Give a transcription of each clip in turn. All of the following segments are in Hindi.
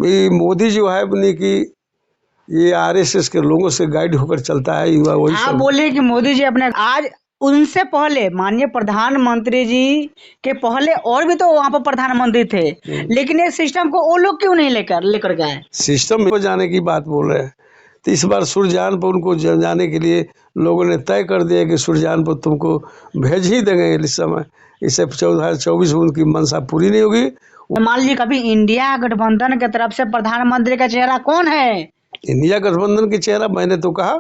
मोदी जो है अपनी की ये आरएसएस के लोगों से गाइड होकर चलता है युवा वही आप सब। बोले कि मोदी जी अपने आज उनसे पहले माननीय प्रधानमंत्री जी के पहले और भी तो वहाँ पर प्रधानमंत्री थे, लेकिन ये सिस्टम को वो लोग क्यों नहीं लेकर गए? सिस्टम में जाने की बात बोल रहे हैं, तो इस बार सुरजान पर उनको जाने के लिए लोगों ने तय कर दिया कि सुरजान पर तुमको भेज ही देंगे इस समय। इससे 2024 में उनकी मंशा पूरी नहीं होगी। मान लीजिए कभी इंडिया गठबंधन की तरफ से प्रधानमंत्री का चेहरा कौन है? इंडिया गठबंधन की चेहरा मैंने तो कहा।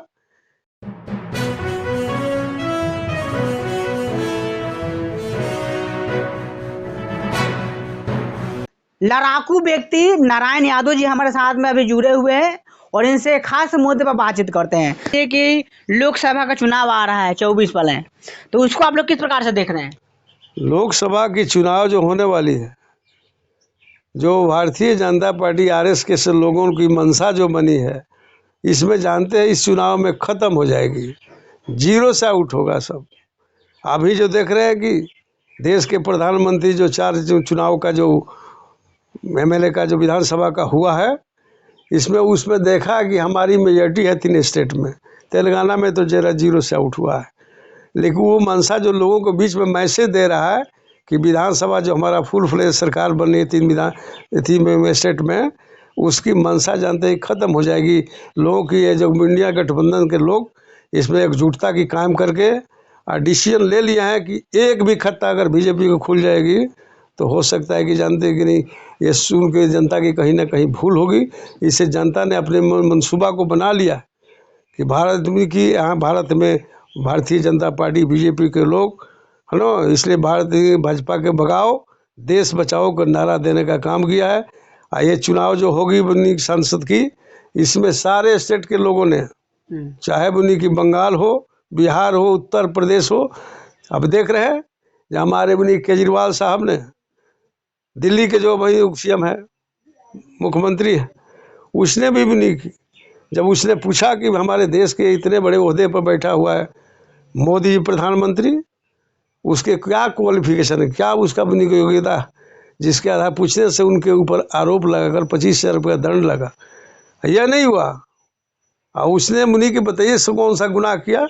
लड़ाकू व्यक्ति नारायण यादव जी हमारे साथ में अभी जुड़े हुए हैं और इनसे खास मुद्दे पर बातचीत करते हैं। ये कि लोकसभा का चुनाव आ रहा है 24 वाले, तो उसको आप लोग किस प्रकार से देख रहे हैं? लोकसभा की चुनाव जो होने वाली है, जो भारतीय जनता पार्टी आरएसएस के लोगों की मंशा जो बनी है, इसमें जानते हैं इस चुनाव में ख़त्म हो जाएगी, जीरो से आउट होगा सब। अभी जो देख रहे हैं कि देश के प्रधानमंत्री जो 4 चुनाव का जो एमएलए का जो विधानसभा का हुआ है, इसमें उसमें देखा कि हमारी मेजॉरिटी है 3 स्टेट में। तेलंगाना में तो जरा जीरो से आउट हुआ है, लेकिन वो मंशा जो लोगों के बीच में मैसेज दे रहा है कि विधानसभा जो हमारा फुल फ्लेज सरकार बन रही है 3 स्टेट में, उसकी मंशा जानते ही ख़त्म हो जाएगी। लोगों की ये जो इंडिया गठबंधन के लोग इसमें एकजुटता की कायम करके और डिसीजन ले लिया है कि एक भी खत्ता अगर बीजेपी को खुल जाएगी तो हो सकता है कि जानते हैं कि नहीं, ये सुन के जनता की कहीं ना कहीं भूल होगी। इससे जनता ने अपने मनसूबा को बना लिया कि भारत में कि यहाँ भारत में भारतीय जनता पार्टी बीजेपी के लोग है ना, इसलिए भाजपा के भगाओ देश बचाओ का नारा देने का काम किया है। ये चुनाव जो होगी बनी संसद की, इसमें सारे स्टेट के लोगों ने, चाहे बनी की बंगाल हो, बिहार हो, उत्तर प्रदेश हो, अब देख रहे हैं जो हमारे बनी केजरीवाल साहब ने, दिल्ली के जो भाई सीएम है, मुख्यमंत्री है, उसने भी नहीं की। जब उसने पूछा कि हमारे देश के इतने बड़े ओहदे पर बैठा हुआ है मोदी प्रधानमंत्री, उसके क्या क्वालिफिकेशन है, क्या उसका बनी योग्यता, जिसके आधार पूछने से उनके ऊपर आरोप लगाकर 25,000 रुपया दंड लगा। यह नहीं हुआ और उसने मुनि के बताइए से कौन सा गुनाह किया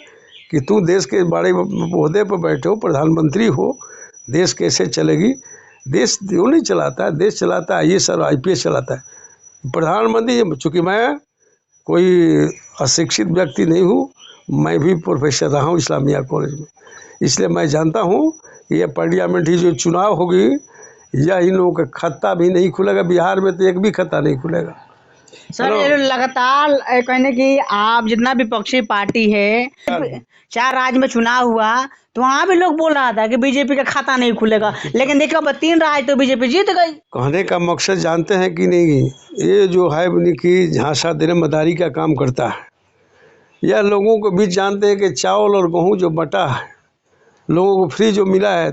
कि तू देश के बड़े ओहदे पर बैठे हो, प्रधानमंत्री हो, देश कैसे चलेगी? देश क्यों नहीं चलाता है, देश चलाता है ये सर आईपीएस चलाता है। प्रधानमंत्री, चूँकि मैं कोई अशिक्षित व्यक्ति नहीं हूँ, मैं भी प्रोफेसर रहा हूँ इस्लामिया कॉलेज में, इसलिए मैं जानता हूँ कि यह पार्लियामेंट्री जो चुनाव होगी यह इन लोगों का खाता भी नहीं खुलेगा। बिहार में तो एक भी खाता नहीं खुलेगा। सर ये लगातार कहने की आप जितना विपक्षी पार्टी है, 4 राज्य में चुनाव हुआ तो वहाँ भी लोग बोल रहा था कि बीजेपी का खाता नहीं खुलेगा, लेकिन देखो अब 3 राज्य तो बीजेपी जीत गई। कहने का मकसद जानते हैं कि नहीं, ये जो है कि झांसा देने मदारी का काम करता है। यह लोगों के बीच जानते हैं कि चावल और गेहूँ जो बटा है, लोगों को फ्री जो मिला है,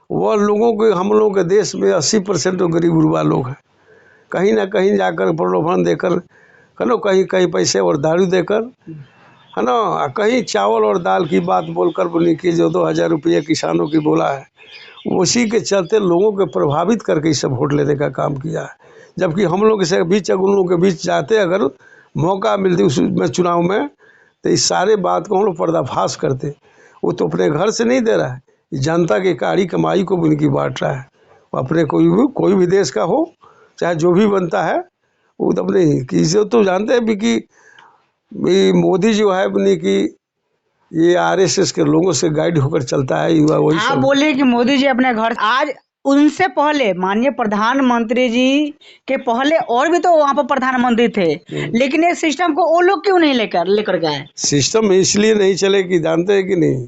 वह लोगों को, हम लोगों के देश में 80% तो गरीब गुरबा लोग हैं। कहीं ना कहीं जाकर प्रलोभन देकर है ना, कहीं कहीं पैसे और दारू देकर है ना, कहीं चावल और दाल की बात बोलकर बोली कि जो 2,000 रुपये किसानों की बोला है, उसी के चलते लोगों को प्रभावित करके इसे वोट लेने का काम किया है। जबकि हम लोग इसे बीच उन लोगों के बीच जाते अगर मौका मिलती उसमें चुनाव में, तो इस सारे बात को हम लोग पर्दाफाश करते। वो तो अपने घर से नहीं दे रहा है, जनता की कारी कमाई को उनकी बांट रहा है। अपने कोई भी देश का हो, चाहे जो भी बनता है, वो तो अपने किसी तो जानते हैं भी कि मोदी जो है अपनी की ये आरएसएस के लोगों से गाइड होकर चलता है युवा वही। आप बोले कि मोदी जी अपने घर आज उनसे पहले माननीय प्रधानमंत्री जी के पहले और भी तो वहाँ पर प्रधानमंत्री थे, लेकिन ये सिस्टम को वो लोग क्यों नहीं लेकर गए? सिस्टम इसलिए नहीं चले कि जानते हैं कि नहीं,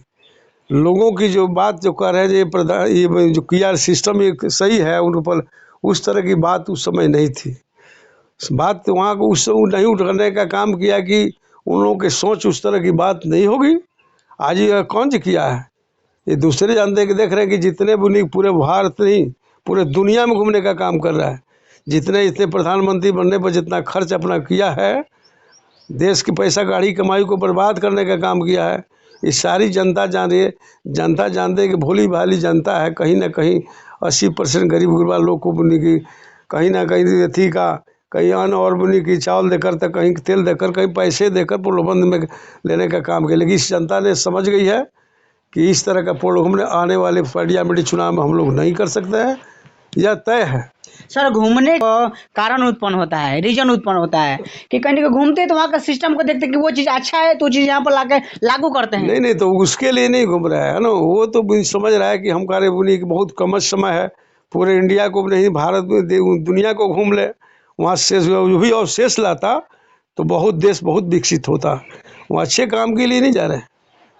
लोगों की जो बात जो कर रहे हैं ये जो किया सिस्टम ये सही है, उन पर उस तरह की बात उस समय नहीं थी। बात वहाँ को उस नहीं उठाने का काम किया कि उन लोगों की सोच उस तरह की बात नहीं होगी। आज ये कौन जी किया है, ये दूसरे जानते हैं कि देख रहे हैं कि जितने भी पूरे भारत नहीं पूरे दुनिया में घूमने का काम कर रहा है, जितने प्रधानमंत्री बनने पर जितना खर्च अपना किया है, देश की पैसा गाड़ी कमाई को बर्बाद करने का काम किया है, ये सारी जनता जान रही है। जनता जानते हैं कि भोली भाली जनता है, कहीं ना कहीं 80% गरीब गुरबा लोग को की कहीं ना कहीं थी का कहीं अन्न और बुनी की चावल देकर, तो कहीं तेल देकर, कहीं पैसे देकर प्रलोभन में लेने का काम किया। लेकिन इस जनता ने समझ गई है कि इस तरह का प्रलोभन आने वाले पार्लियामेंट्री चुनाव में हम लोग नहीं कर सकते हैं, यह तय है। सर घूमने का कारण उत्पन्न होता है, रीजन उत्पन्न होता है कि कहीं कहीं घूमते तो वहाँ का सिस्टम को देखते कि वो चीज़ अच्छा है तो चीज़ यहाँ पर लाके लागू करते हैं। नहीं, तो उसके लिए नहीं घूम रहा है ना, वो तो समझ रहा है कि हम कार्य बुनी की बहुत कम समय है, पूरे इंडिया को नहीं, भारत में दुनिया को घूम ले, वहाँ शेष भी और शेष लाता तो बहुत देश बहुत विकसित होता। वो अच्छे काम के लिए नहीं जा रहे,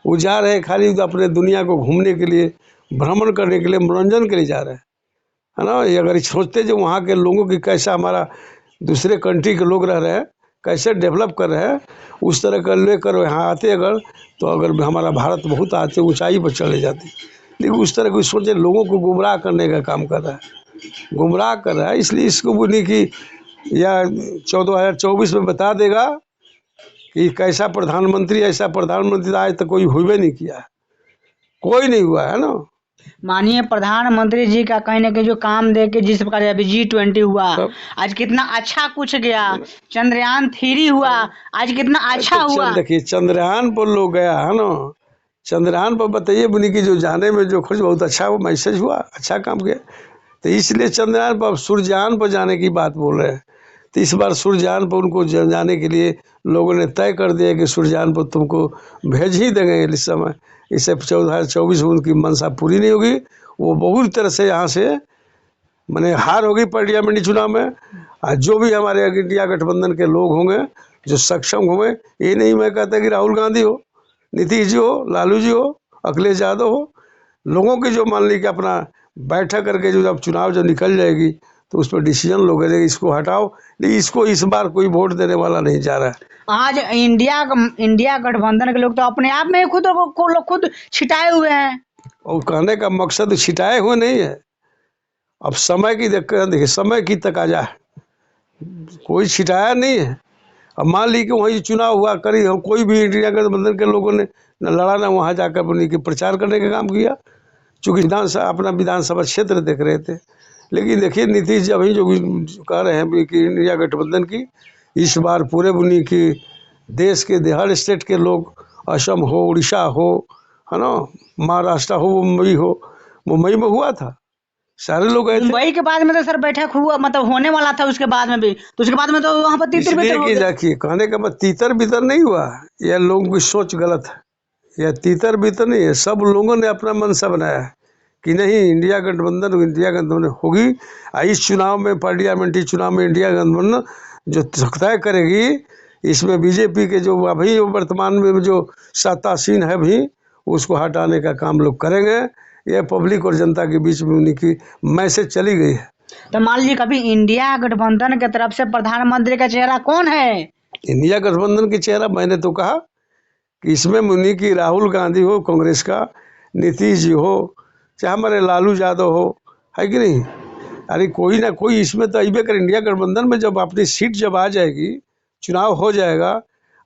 वो जा रहे हैं खाली अपने दुनिया को घूमने के लिए, भ्रमण करने के लिए, मनोरंजन के लिए जा रहे हैं, है ना। ये अगर सोचते जो वहाँ के लोगों की कैसा हमारा दूसरे कंट्री के लोग रह रहे हैं, कैसे डेवलप कर रहे हैं, उस तरह का लेकर यहाँ आते अगर, तो अगर हमारा भारत बहुत आते ऊंचाई पर चले जाते। लेकिन उस तरह की सोचे लोगों को गुमराह करने का काम कर रहा है, गुमराह कर रहा है। इसलिए इसको बोली कि या 2024 में बता देगा कि कैसा प्रधानमंत्री, ऐसा प्रधानमंत्री आज तक कोई हुए नहीं किया, कोई नहीं हुआ है ना। माननीय प्रधानमंत्री जी का कहीं ना कहीं जो काम दे के जिस प्रकार अभी G20 हुआ, आज कितना अच्छा कुछ गया, चंद्रयान 3 हुआ, आज कितना अच्छा हुआ। देखिए चंद्रयान पर लोग गया है ना, चंद्रयान पर बताइए बुनी की जो जाने में जो खर्च बहुत अच्छा वो मैसेज हुआ, अच्छा काम किया, तो इसलिए चंद्रयान पर, सूर्ययान पर जाने की बात बोल रहे हैं। तो इस बार सूर्ययान पर उनको जाने के लिए लोगों ने तय कर दिया कि सूर्ययान पर तुमको भेज ही देंगे इस समय। इससे 2024 में उनकी मनसा पूरी नहीं होगी, वो बहुत तरह से यहाँ से मैंने हार होगी पार्लियामेंट्री चुनाव में। और जो भी हमारे इंडिया गठबंधन के लोग होंगे जो सक्षम होंगे, ये नहीं मैं कहता कि राहुल गांधी हो, नीतीश जी हो, लालू जी हो, अखिलेश यादव हो, लोगों की जो मान ली कि अपना बैठक करके जो जब चुनाव जब निकल जाएगी तो उस पर डिसीजन लोगे इसको हटाओ। लेकिन इसको इस बार कोई वोट देने वाला नहीं जा रहा है। आज इंडिया गठबंधन के लोग तो अपने आप में खुद छिटाए हुए हैं। और कहने का मकसद छिटाए हुए नहीं है, अब समय की देखिए, समय की तकाजा है, कोई छिटाया नहीं है। अब मान ली कि वहीं चुनाव हुआ करी, हम कोई भी इंडिया गठबंधन के लोगों ने न लड़ा ना वहाँ जाकर अपनी के प्रचार करने का काम किया, चूँकि अपना विधानसभा क्षेत्र देख रहे थे। लेकिन देखिए नीतीश जी अभी जो कह रहे हैं कि इंडिया गठबंधन की इस बार पूरे बुनी की देश के हर स्टेट के लोग, असम हो, उड़ीसा हो, है ना, महाराष्ट्र हो, मुंबई में हुआ था, सारे लोग गए थे। मुंबई के बाद में तो सर बैठक हुआ, मतलब होने वाला था, उसके बाद में भी तो उसके बाद में तो वहाँ पर तीतर बितर हो गया। देखिए कहने का मतलब तीतर बितर नहीं हुआ, यह लोगों की सोच गलत है, यह तीतर बितर नहीं है। सब लोगों ने अपना मनसा बनाया है कि नहीं इंडिया गठबंधन होगी। इस चुनाव में, पार्लियामेंट्री चुनाव में इंडिया गठबंधन जो तय करेगी, इसमें बीजेपी के जो अभी वर्तमान में जो सत्तासीन है भी, उसको हटाने का काम लोग करेंगे। यह पब्लिक और जनता के बीच में उनकी मैसेज चली गई है। तो मान लीजिए कभी इंडिया गठबंधन की तरफ से प्रधानमंत्री का चेहरा कौन है? इंडिया गठबंधन की चेहरा मैंने तो कहा कि इसमें मुन्नी की राहुल गांधी हो कांग्रेस का, नीतीश जी हो, चाहे हमारे लालू यादव हो, है कि नहीं। अरे कोई ना कोई इसमें तो अबे कर इंडिया गठबंधन में जब अपनी सीट जब आ जाएगी, चुनाव हो जाएगा,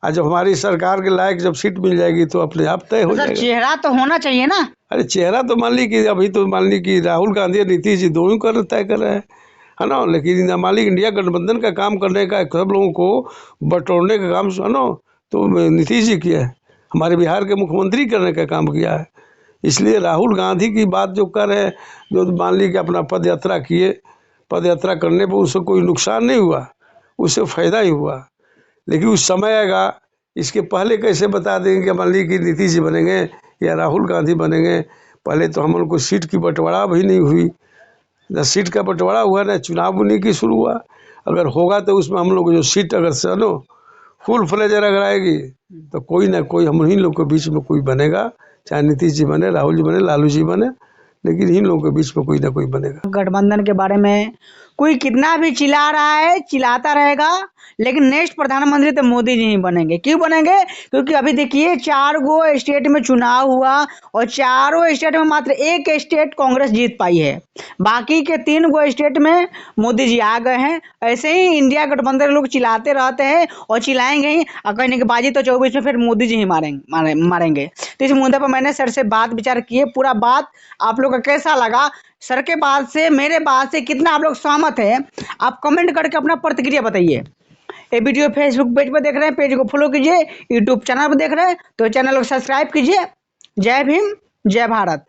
और जब हमारी सरकार के लायक जब सीट मिल जाएगी तो अपने आप तय हो जाएगा। चेहरा तो होना चाहिए ना। अरे चेहरा तो मान ली कि अभी तो मान ली कि राहुल गांधी और नीतीश जी दोनों कर तय कर रहे हैं, है ना। लेकिन मान ली इंडिया गठबंधन का काम करने का, सब लोगों को बटोरने का काम, है ना, तो नीतीश जी किया है, हमारे बिहार के मुख्यमंत्री करने का काम किया है। इसलिए राहुल गांधी की बात जो कर रहे हैं, जो मान ली कि अपना पद यात्रा किए, पद यात्रा करने पर उससे कोई नुकसान नहीं हुआ, उससे फ़ायदा ही हुआ। लेकिन उस समय आएगा, इसके पहले कैसे बता देंगे कि मान ली कि नीतीश जी बनेंगे या राहुल गांधी बनेंगे। पहले तो हम लोग को सीट की बंटवारा भी नहीं हुई, न सीट का बंटवारा हुआ, न चुनाव नहीं की शुरू हुआ। अगर होगा तो उसमें हम लोग जो सीट अगर सनो फुल फ्लेजर अगर आएगी तो कोई ना कोई हम इन लोग के बीच में कोई बनेगा, चाहे नीतीश जी बने, राहुल जी बने, लालू जी बने, लेकिन इन लोगों के बीच में कोई ना कोई बनेगा। गठबंधन के बारे में कोई कितना भी चिल्ला रहा है, चिल्लाता रहेगा, लेकिन नेक्स्ट प्रधानमंत्री तो मोदी जी ही बनेंगे। क्यों बनेंगे? क्योंकि अभी देखिए 4 गो स्टेट में चुनाव हुआ और चारों स्टेट में मात्र एक स्टेट कांग्रेस जीत पाई है, बाकी के 3 गो स्टेट में मोदी जी आ गए हैं। ऐसे ही इंडिया गठबंधन लोग चिल्लाते रहते हैं और चिल्लाएंगे ही, और कहने की बाजी तो 24 में फिर मोदी जी ही मारेंगे। तो इस मुद्दे पर मैंने सर से बात विचार किए, पूरा बात आप लोग का कैसा लगा सर के बात से, मेरे बात से कितना आप लोग सहमत है, आप कमेंट करके अपना प्रतिक्रिया बताइए। ये वीडियो फेसबुक पेज पर देख रहे हैं, पेज को फॉलो कीजिए। यूट्यूब चैनल पर देख रहे हैं तो चैनल को सब्सक्राइब कीजिए। जय भीम, जय भारत।